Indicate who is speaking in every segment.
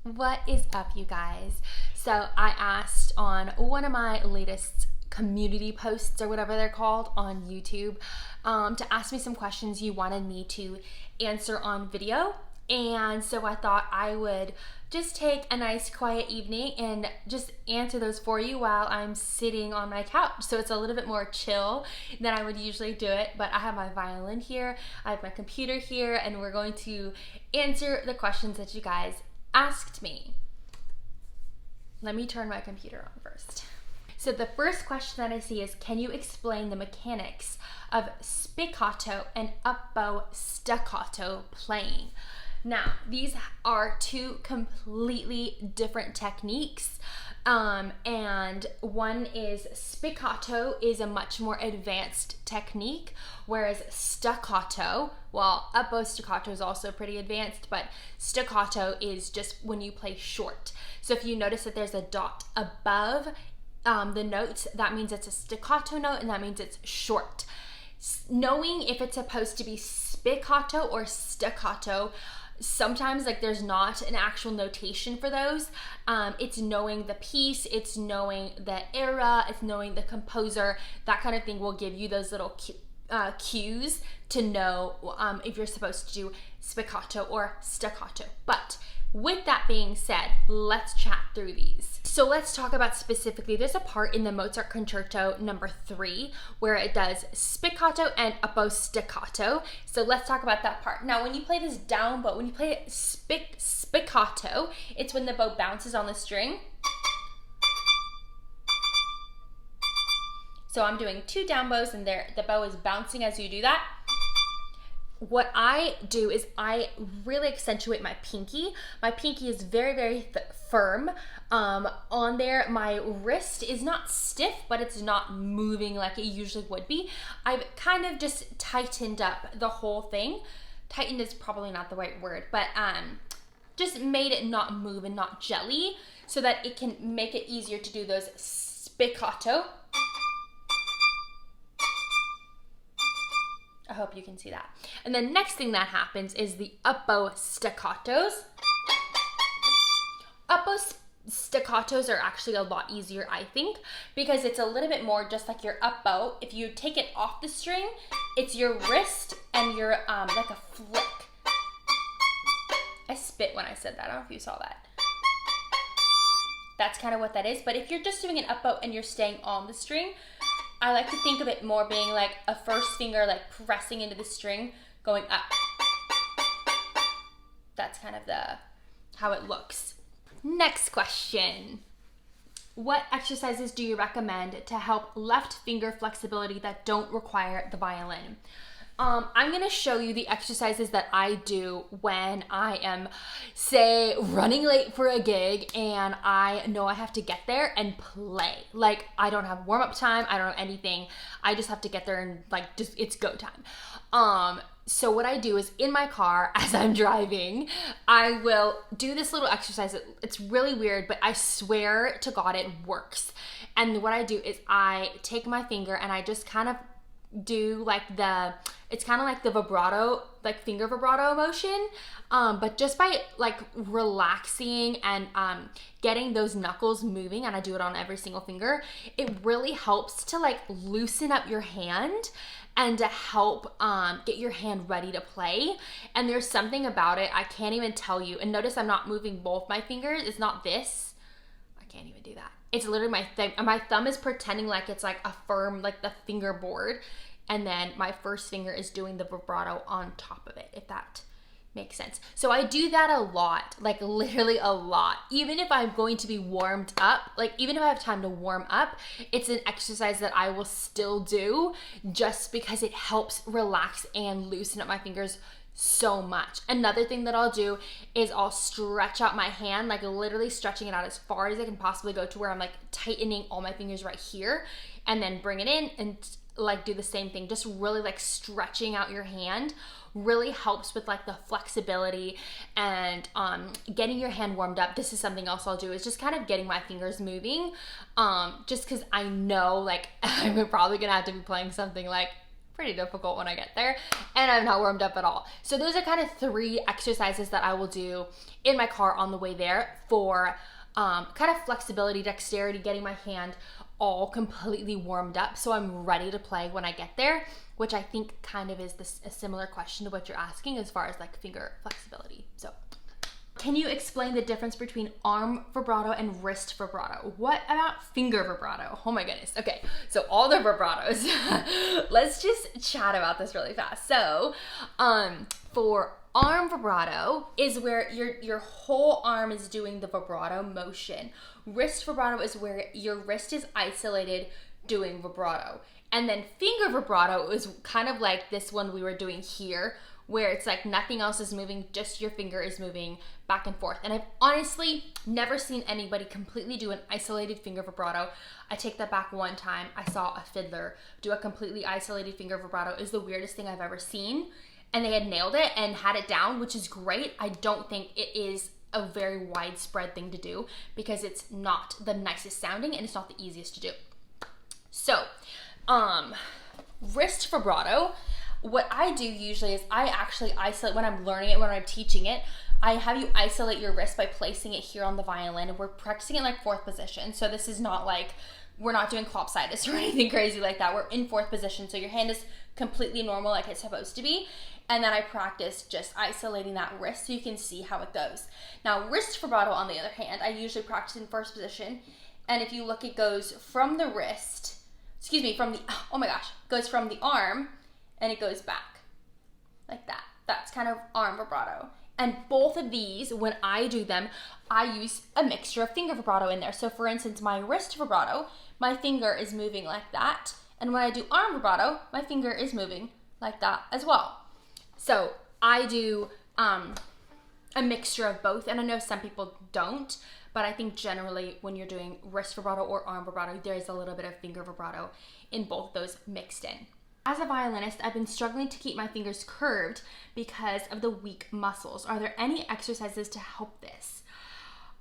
Speaker 1: What is up, you guys? So I asked on one of my latest community posts or whatever they're called on YouTube to ask me some questions you wanted me to answer on video. And so I thought I would just take a nice quiet evening and just answer those for you while I'm sitting on my couch. So it's a little bit more chill than I would usually do it, but I have my violin here, I have my computer here, and we're going to answer the questions that you guys asked me. Let me turn my computer on first. So the first question that I see is, can you explain the mechanics of spiccato and upbow staccato playing? Now, these are two completely different techniques. And one is spiccato is a much more advanced technique, whereas staccato, well, upbow staccato is also pretty advanced, but staccato is just when you play short. So if you notice that there's a dot above the notes, that means it's a staccato note, and that means it's short. Knowing if it's supposed to be spiccato or staccato, sometimes like there's not an actual notation for those. It's knowing the piece, it's knowing the era, it's knowing the composer. That kind of thing will give you those little cues to know if you're supposed to do spiccato or staccato. But with that being said, let's chat through these. So let's talk about specifically, there's a part in the Mozart Concerto number 3 where it does spiccato and upbow staccato. So let's talk about that part. Now, when you play this down bow, when you play spiccato, it's when the bow bounces on the string. So I'm doing 2 down bows and the bow is bouncing as you do that. What I do is I really accentuate my pinky. My pinky is very, very firm on there. My wrist is not stiff, but it's not moving like it usually would be. I've kind of just tightened up the whole thing. Tightened is probably not the right word, but just made it not move and not jelly so that it can make it easier to do those spiccato. I hope you can see that. And then next thing that happens is the upbow staccatos. Upbow staccatos are actually a lot easier, I think, because it's a little bit more just like your upbow. If you take it off the string, it's your wrist and your like a flick. I spit when I said that. I don't know if you saw that. That's kind of what that is. But if you're just doing an upbow and you're staying on the string, I like to think of it more being like a first finger like pressing into the string, going up. That's kind of how it looks. Next question. What exercises do you recommend to help left finger flexibility that don't require the violin? I'm going to show you the exercises that I do when I am, say, running late for a gig and I know I have to get there and play. Like, I don't have warm-up time, I don't have anything. I just have to get there and like just it's go time. So what I do is in my car as I'm driving, I will do this little exercise. It's really weird, but I swear to God it works. And what I do is I take my finger and I just kind of do like it's kind of like the vibrato, like finger vibrato motion, but just by like relaxing and getting those knuckles moving, and I do it on every single finger, it really helps to like loosen up your hand and to help get your hand ready to play. And there's something about it, I can't even tell you. And notice I'm not moving both my fingers. It's not this. I can't even do that. It's literally my thumb is pretending like it's like a firm, like the fingerboard. And then my first finger is doing the vibrato on top of it, if that makes sense. So I do that a lot, like literally a lot. Even if I'm going to be warmed up, like even if I have time to warm up, it's an exercise that I will still do just because it helps relax and loosen up my fingers so much. Another thing that I'll do is I'll stretch out my hand, like literally stretching it out as far as I can possibly go to where I'm like tightening all my fingers right here, and then bring it in and like do the same thing. Just really like stretching out your hand really helps with like the flexibility and getting your hand warmed up. This is something else I'll do, is just kind of getting my fingers moving, just because I know like I'm probably gonna have to be playing something like pretty difficult when I get there, and I'm not warmed up at all. So those are kind of 3 exercises that I will do in my car on the way there for kind of flexibility, dexterity, getting my hand all completely warmed up so I'm ready to play when I get there, which I think kind of is a similar question to what you're asking as far as like finger flexibility. So can you explain the difference between arm vibrato and wrist vibrato? What about finger vibrato? Oh my goodness. Okay, so all the vibratos. Let's just chat about this really fast. So, for arm vibrato is where your whole arm is doing the vibrato motion. Wrist vibrato is where your wrist is isolated doing vibrato. And then finger vibrato is kind of like this one we were doing here, where it's like nothing else is moving, just your finger is moving back and forth. And I've honestly never seen anybody completely do an isolated finger vibrato. I take that back one time. I saw a fiddler do a completely isolated finger vibrato. It was the weirdest thing I've ever seen. And they had nailed it and had it down, which is great. I don't think it is a very widespread thing to do because it's not the nicest sounding and it's not the easiest to do. So, wrist vibrato, what I do usually is I actually isolate when I'm learning it, when I'm teaching it. I have you isolate your wrist by placing it here on the violin, and we're practicing in like 4th position. So this is not like, we're not doing klopsidus or anything crazy like that. We're in 4th position. So your hand is completely normal like it's supposed to be. And then I practice just isolating that wrist so you can see how it goes. Now wrist vibrato on the other hand, I usually practice in 1st position. And if you look, it goes from the wrist, goes from the arm and it goes back like that. That's kind of arm vibrato. And both of these, when I do them, I use a mixture of finger vibrato in there. So for instance, my wrist vibrato, my finger is moving like that. And when I do arm vibrato, my finger is moving like that as well. So I do a mixture of both. And I know some people don't, but I think generally when you're doing wrist vibrato or arm vibrato, there's a little bit of finger vibrato in both those mixed in. As a violinist, I've been struggling to keep my fingers curved because of the weak muscles. Are there any exercises to help this?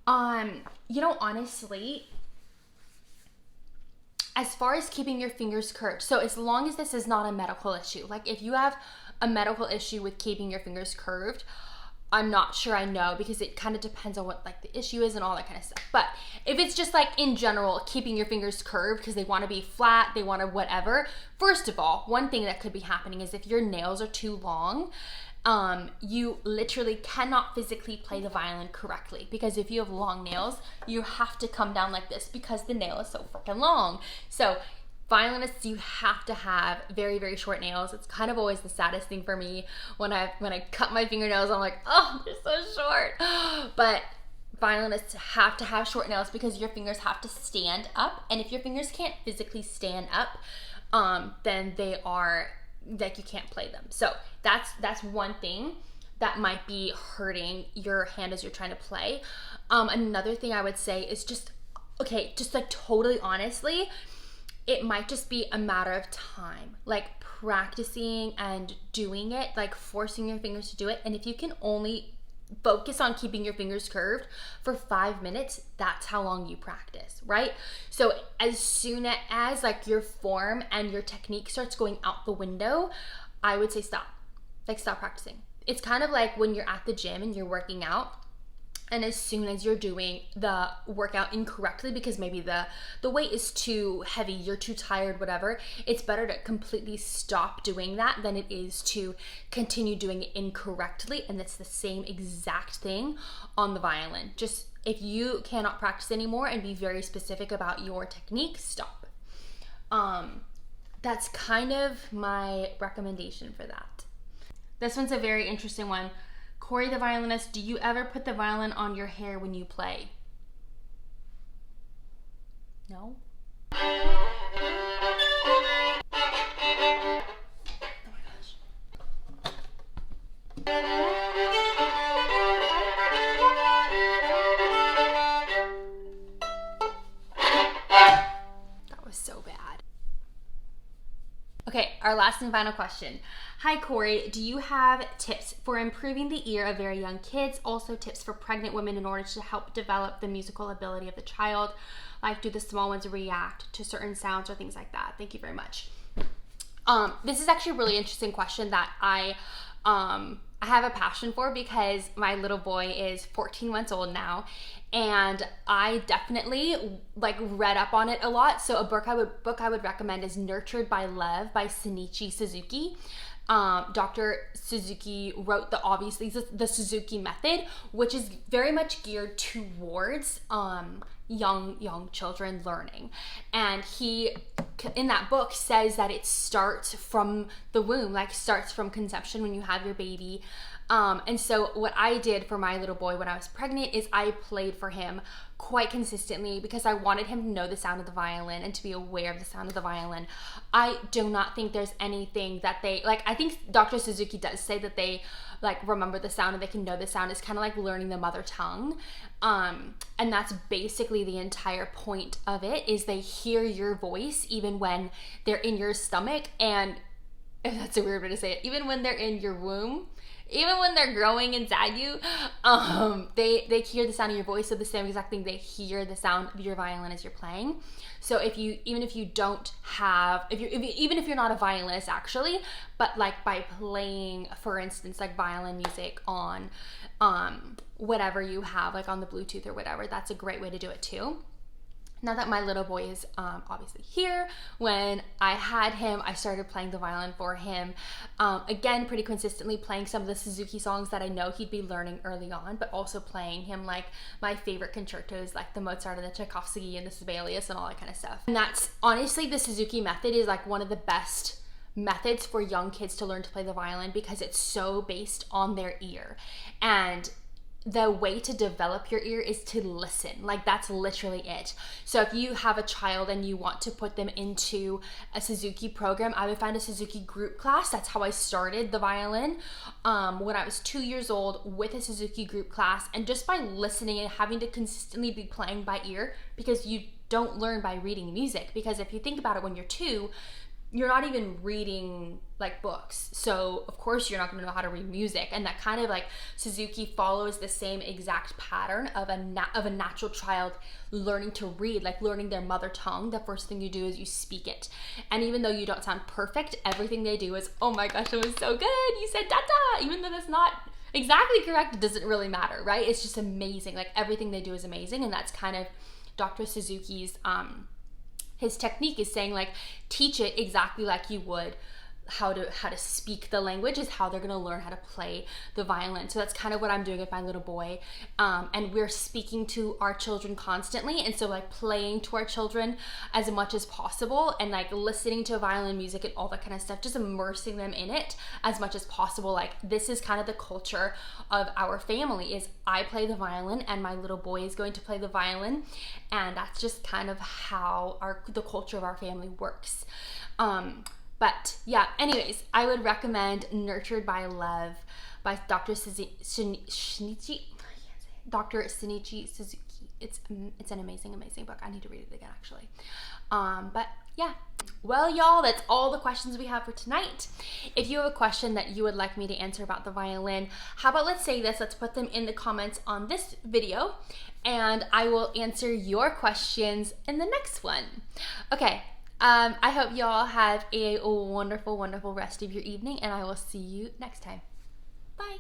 Speaker 1: Honestly, as far as keeping your fingers curved, so as long as this is not a medical issue, like if you have a medical issue with keeping your fingers curved, I'm not sure I know, because it kind of depends on what like the issue is and all that kind of stuff. But if it's just like in general, keeping your fingers curved because they want to be flat, they want to whatever. First of all, one thing that could be happening is if your nails are too long, you literally cannot physically play the violin correctly, because if you have long nails, you have to come down like this because the nail is so freaking long. So violinists, you have to have very, very short nails. It's kind of always the saddest thing for me when I cut my fingernails. I'm like, oh, they're so short. But violinists have to have short nails because your fingers have to stand up. And if your fingers can't physically stand up, then they are like, you can't play them. So that's one thing that might be hurting your hand as you're trying to play. Another thing I would say is just like totally honestly, it might just be a matter of time, like practicing and doing it, like forcing your fingers to do it. And if you can only focus on keeping your fingers curved for 5 minutes, that's how long you practice, right? So as soon as like your form and your technique starts going out the window, I would say stop practicing. It's kind of like when you're at the gym and you're working out, and as soon as you're doing the workout incorrectly because maybe the weight is too heavy, you're too tired, whatever, it's better to completely stop doing that than it is to continue doing it incorrectly. And it's the same exact thing on the violin. Just if you cannot practice anymore and be very specific about your technique, stop. That's kind of my recommendation for that. This one's a very interesting one. Corey the violinist, do you ever put the violin on your hair when you play? No? Oh my gosh. That was so bad. Okay, our last and final question. Hi Corey, do you have tips for improving the ear of very young kids? Also tips for pregnant women in order to help develop the musical ability of the child? Like, do the small ones react to certain sounds or things like that? Thank you very much. This is actually a really interesting question that I have a passion for, because my little boy is 14 months old now, and I definitely like read up on it a lot. So a book I would recommend is Nurtured by Love by Shinichi Suzuki. Dr. Suzuki wrote the Suzuki method, which is very much geared towards young children learning. And he, in that book, says that it starts from the womb, like starts from conception when you have your baby. And so what I did for my little boy when I was pregnant is I played for him quite consistently, because I wanted him to know the sound of the violin and to be aware of the sound of the violin. I do not think there's anything that they, like, I think Dr. Suzuki does say that they like remember the sound and they can know the sound. It's kind of like learning the mother tongue. And that's basically the entire point of it, is they hear your voice even when they're in your stomach. And that's a weird way to say it, even when they're in your womb, even when they're growing inside you, they hear the sound of your voice. So the same exact thing, they hear the sound of your violin as you're playing. So even if you're not a violinist actually, but like by playing, for instance, like violin music on whatever you have, like on the Bluetooth or whatever, that's a great way to do it too. Now that my little boy is obviously here, when I had him, I started playing the violin for him. Again, pretty consistently playing some of the Suzuki songs that I know he'd be learning early on, but also playing him like my favorite concertos, like the Mozart and the Tchaikovsky and the Sibelius and all that kind of stuff. And that's honestly, the Suzuki method is like one of the best methods for young kids to learn to play the violin, because it's so based on their ear. And the way to develop your ear is to listen. Like, that's literally it. So if you have a child and you want to put them into a Suzuki program, I would find a Suzuki group class. That's how I started the violin when I was 2 years old, with a Suzuki group class. And just by listening and having to consistently be playing by ear, because you don't learn by reading music. Because if you think about it, when you're 2, you're not even reading like books, so of course you're not going to know how to read music. And that kind of like Suzuki follows the same exact pattern of a natural child learning to read, like learning their mother tongue. The first thing you do is you speak it, and even though you don't sound perfect, everything they do is, oh my gosh, it was so good, you said da-da, even though that's not exactly correct, it doesn't really matter, right? It's just amazing. Like, everything they do is amazing. And that's kind of Dr. Suzuki's his technique, is saying like, teach it exactly like you would how to speak the language, is how they're going to learn how to play the violin. So that's kind of what I'm doing with my little boy. And we're speaking to our children constantly. And so like playing to our children as much as possible, and like listening to violin music and all that kind of stuff, just immersing them in it as much as possible. Like, this is kind of the culture of our family, is I play the violin and my little boy is going to play the violin. And that's just kind of how the culture of our family works. But yeah, anyways, I would recommend Nurtured by Love by Dr. Shinichi Suzuki. It's an amazing book. I need to read it again, actually. But yeah. Well, y'all, that's all the questions we have for tonight. If you have a question that you would like me to answer about the violin, how about let's put them in the comments on this video, and I will answer your questions in the next one. Okay. I hope you all have a wonderful, wonderful rest of your evening, and I will see you next time. Bye.